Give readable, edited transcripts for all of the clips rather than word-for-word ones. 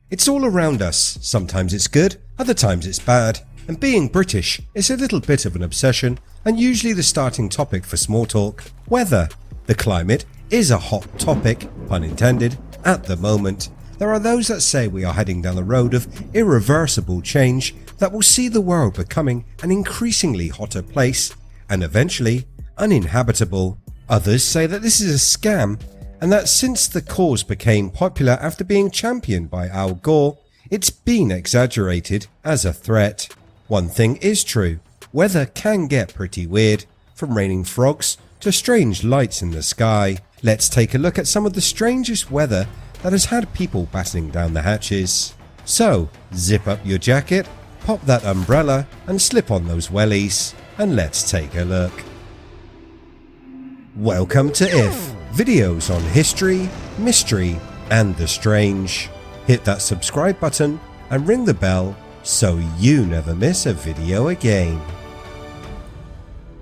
It's all around us. Sometimes it's good, other times it's bad. And being British is a little bit of an obsession and usually the starting topic for small talk. Weather. The climate is a hot topic, pun intended, at the moment. There are those that say we are heading down the road of irreversible change that will see the world becoming an increasingly hotter place and eventually uninhabitable. Others say that this is a scam and that since the cause became popular after being championed by Al Gore, it's been exaggerated as a threat. One thing is true, weather can get pretty weird, from raining frogs to strange lights in the sky. Let's take a look at some of the strangest weather that has had people battening down the hatches. So, zip up your jacket, pop that umbrella and slip on those wellies, and let's take a look. Welcome to IF, videos on history, mystery and the strange. Hit that subscribe button and ring the bell so you never miss a video again.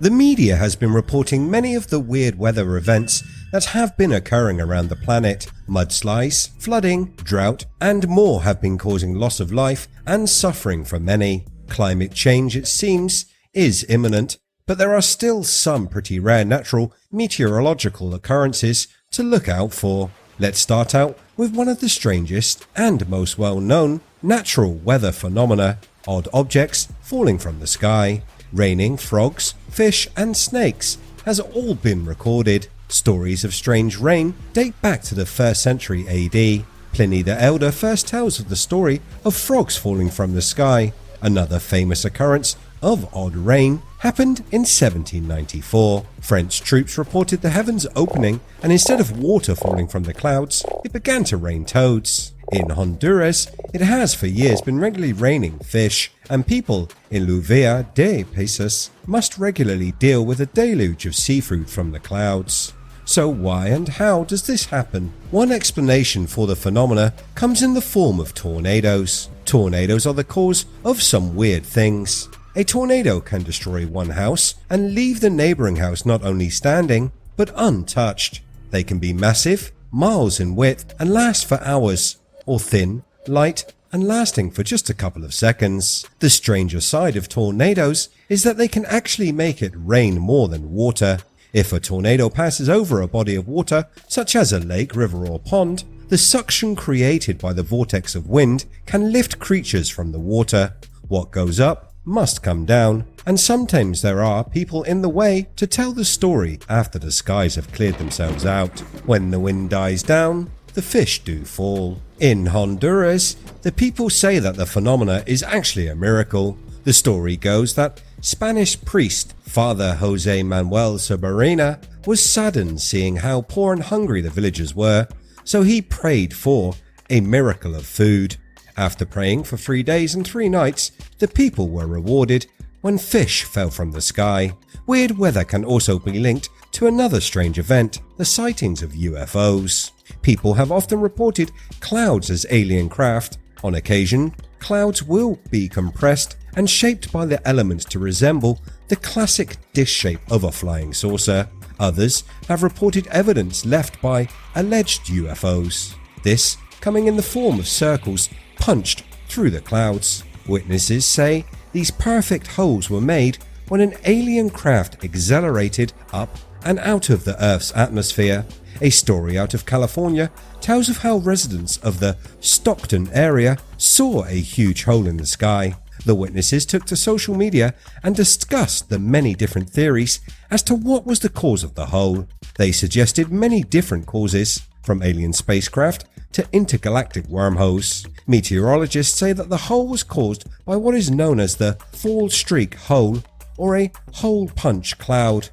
The media has been reporting many of the weird weather events that have been occurring around the planet. Mudslides, flooding, drought and more have been causing loss of life and suffering for many. Climate change, it seems, is imminent, but there are still some pretty rare natural meteorological occurrences to look out for. Let's start out with one of the strangest and most well-known natural weather phenomena: odd objects falling from the sky. Raining frogs, fish and snakes has all been recorded. Stories of strange rain date back to the 1st century AD. Pliny the Elder first tells of the story of frogs falling from the sky. Another famous occurrence of odd rain happened in 1794. French troops reported the heavens opening and instead of water falling from the clouds, it began to rain toads. In Honduras, it has for years been regularly raining fish, and people in Lluvia de Peces must regularly deal with a deluge of seafood from the clouds. So why and how does this happen? One explanation for the phenomena comes in the form of tornadoes. Tornadoes are the cause of some weird things. A tornado can destroy one house and leave the neighbouring house not only standing, but untouched. They can be massive, miles in width, and last for hours, or thin, light, and lasting for just a couple of seconds. The stranger side of tornadoes is that they can actually make it rain more than water. If a tornado passes over a body of water, such as a lake, river or pond, the suction created by the vortex of wind can lift creatures from the water. What goes up must come down, and sometimes there are people in the way to tell the story after the skies have cleared themselves out. When the wind dies down, the fish do fall. In Honduras, the people say that the phenomena is actually a miracle. The story goes that Spanish priest Father Jose Manuel Soberina was saddened seeing how poor and hungry the villagers were, so he prayed for a miracle of food. After praying for 3 days and 3 nights, the people were rewarded when fish fell from the sky. Weird weather can also be linked to another strange event, the sightings of UFOs. People have often reported clouds as alien craft. On occasion, clouds will be compressed and shaped by the elements to resemble the classic dish shape of a flying saucer. Others have reported evidence left by alleged UFOs, this coming in the form of circles punched through the clouds. Witnesses say these perfect holes were made when an alien craft accelerated up and out of the Earth's atmosphere. A story out of California tells of how residents of the Stockton area saw a huge hole in the sky. The witnesses took to social media and discussed the many different theories as to what was the cause of the hole. They suggested many different causes, from alien spacecraft to intergalactic wormholes. Meteorologists say that the hole was caused by what is known as the fall streak hole or a hole punch cloud.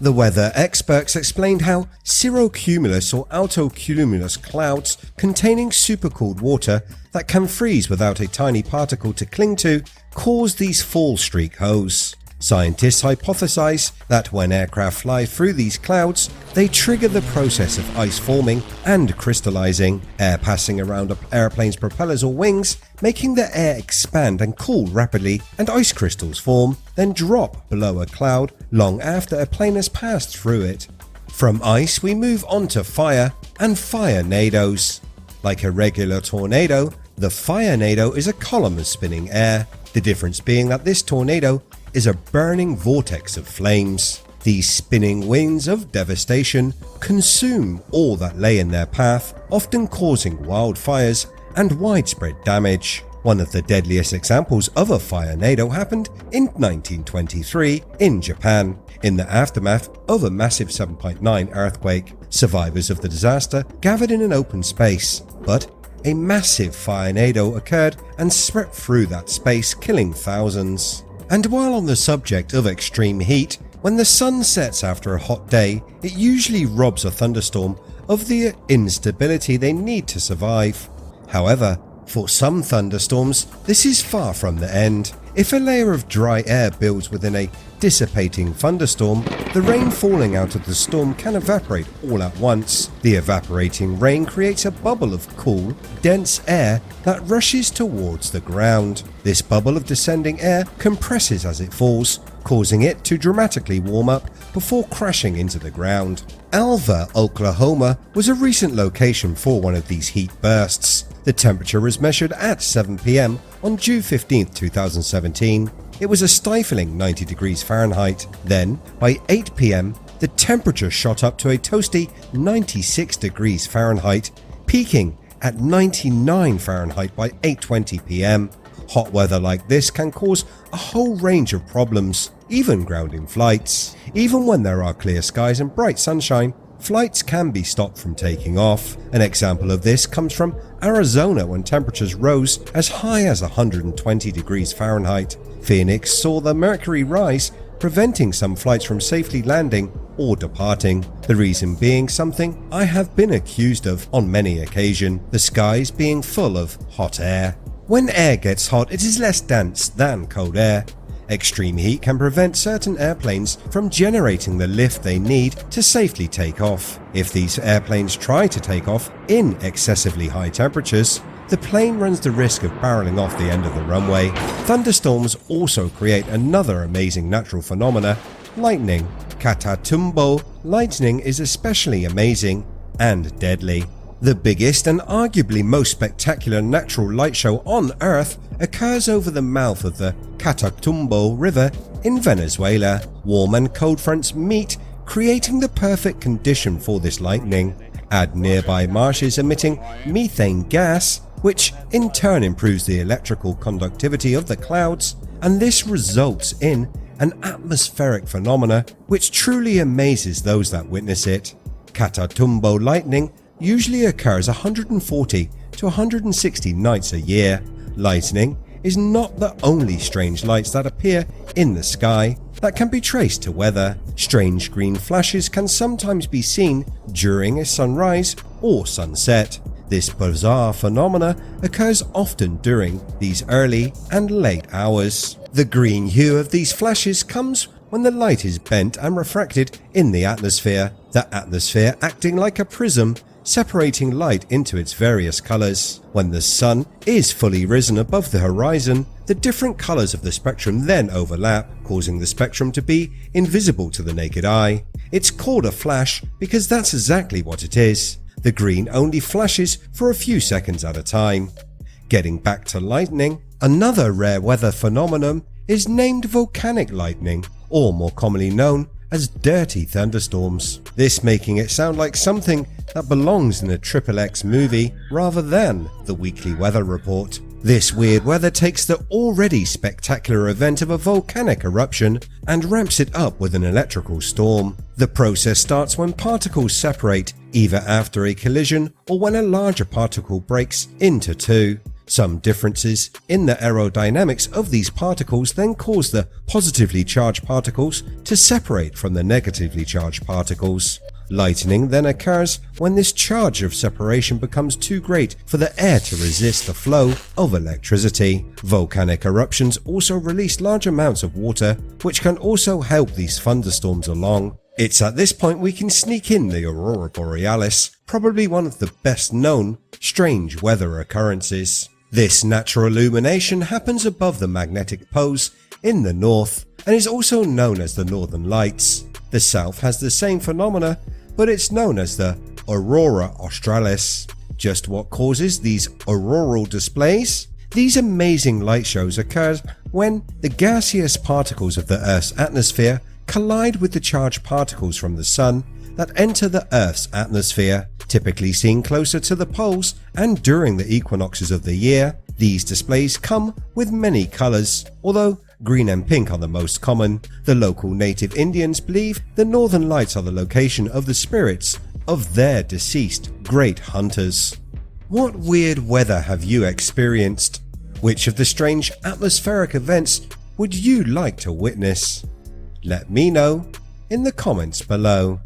The weather experts explained how cirrocumulus or altocumulus clouds containing supercooled water that can freeze without a tiny particle to cling to cause these fall streak holes. Scientists hypothesize that when aircraft fly through these clouds, they trigger the process of ice forming and crystallizing, air passing around an airplane's propellers or wings, making the air expand and cool rapidly, and ice crystals form, then drop below a cloud long after a plane has passed through it. From ice we move on to fire and Firenadoes. Like a regular tornado, The Firenado is a column of spinning air, the difference being that this tornado is a burning vortex of flames. These spinning winds of devastation consume all that lay in their path, often causing wildfires and widespread damage. One of the deadliest examples of a Firenado happened in 1923 in Japan. In the aftermath of a massive 7.9 earthquake, survivors of the disaster gathered in an open space, but a massive Firenado occurred and swept through that space, killing thousands. And while on the subject of extreme heat, when the sun sets after a hot day, it usually robs a thunderstorm of the instability they need to survive. However, for some thunderstorms, this is far from the end. If a layer of dry air builds within a dissipating thunderstorm, the rain falling out of the storm can evaporate all at once. The evaporating rain creates a bubble of cool, dense air that rushes towards the ground. This bubble of descending air compresses as it falls, causing it to dramatically warm up before crashing into the ground. Alva, Oklahoma was a recent location for one of these heat bursts. The temperature was measured at 7 p.m. on June 15, 2017. It was a stifling 90 degrees Fahrenheit. Then, by 8 p.m, the temperature shot up to a toasty 96 degrees Fahrenheit, peaking at 99 Fahrenheit by 8:20 p.m. Hot weather like this can cause a whole range of problems, even grounding flights. Even when there are clear skies and bright sunshine, flights can be stopped from taking off. An example of this comes from Arizona when temperatures rose as high as 120 degrees Fahrenheit. Phoenix saw the mercury rise, preventing some flights from safely landing or departing. The reason being something I have been accused of on many occasions, the skies being full of hot air. When air gets hot, it is less dense than cold air. Extreme heat can prevent certain airplanes from generating the lift they need to safely take off. If these airplanes try to take off in excessively high temperatures, the plane runs the risk of barreling off the end of the runway. Thunderstorms also create another amazing natural phenomena, lightning. Catatumbo lightning is especially amazing and deadly. The biggest and arguably most spectacular natural light show on Earth occurs over the mouth of the Catatumbo River in Venezuela. Warm and cold fronts meet, creating the perfect condition for this lightning. Add nearby marshes emitting methane gas, which in turn improves the electrical conductivity of the clouds, and this results in an atmospheric phenomena which truly amazes those that witness it. Catatumbo lightning usually occurs 140 to 160 nights a year. Lightning is not the only strange lights that appear in the sky that can be traced to weather. Strange green flashes can sometimes be seen during a sunrise or sunset. This bizarre phenomena occurs often during these early and late hours. The green hue of these flashes comes when the light is bent and refracted in the atmosphere acting like a prism, separating light into its various colors. When the sun is fully risen above the horizon, the different colors of the spectrum then overlap, causing the spectrum to be invisible to the naked eye. It's called a flash because that's exactly what it is. The green only flashes for a few seconds at a time. Getting back to lightning, another rare weather phenomenon is named volcanic lightning, or more commonly known as dirty thunderstorms. This making it sound like something that belongs in a XXX movie rather than the weekly weather report. This weird weather takes the already spectacular event of a volcanic eruption and ramps it up with an electrical storm. The process starts when particles separate, either after a collision or when a larger particle breaks into two. Some differences in the aerodynamics of these particles then cause the positively charged particles to separate from the negatively charged particles. Lightning then occurs when this charge of separation becomes too great for the air to resist the flow of electricity. Volcanic eruptions also release large amounts of water, which can also help these thunderstorms along. It's at this point we can sneak in the aurora borealis, probably one of the best known strange weather occurrences. This natural illumination happens above the magnetic poles in the north and is also known as the Northern Lights. The south has the same phenomena, but it's known as the aurora australis. Just what causes these auroral displays? These amazing light shows occur when the gaseous particles of the Earth's atmosphere collide with the charged particles from the Sun that enter the Earth's atmosphere, typically seen closer to the poles and during the equinoxes of the year. These displays come with many colours, although green and pink are the most common. The local native Indians believe the northern lights are the location of the spirits of their deceased great hunters. What weird weather have you experienced? Which of the strange atmospheric events would you like to witness? Let me know in the comments below.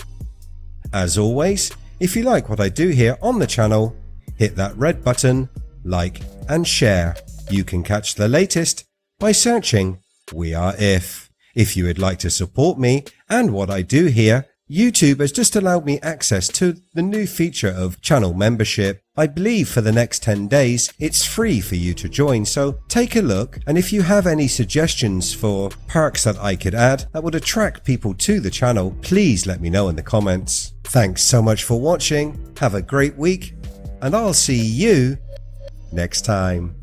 As always, if you like what I do here on the channel, hit that red button, like and share. You can catch the latest by searching We Are If. If you would like to support me and what I do here, YouTube has just allowed me access to the new feature of channel membership. I believe for the next 10 days it's free for you to join, so take a look, and if you have any suggestions for perks that I could add that would attract people to the channel, please let me know in the comments. Thanks so much for watching, have a great week, and I'll see you next time.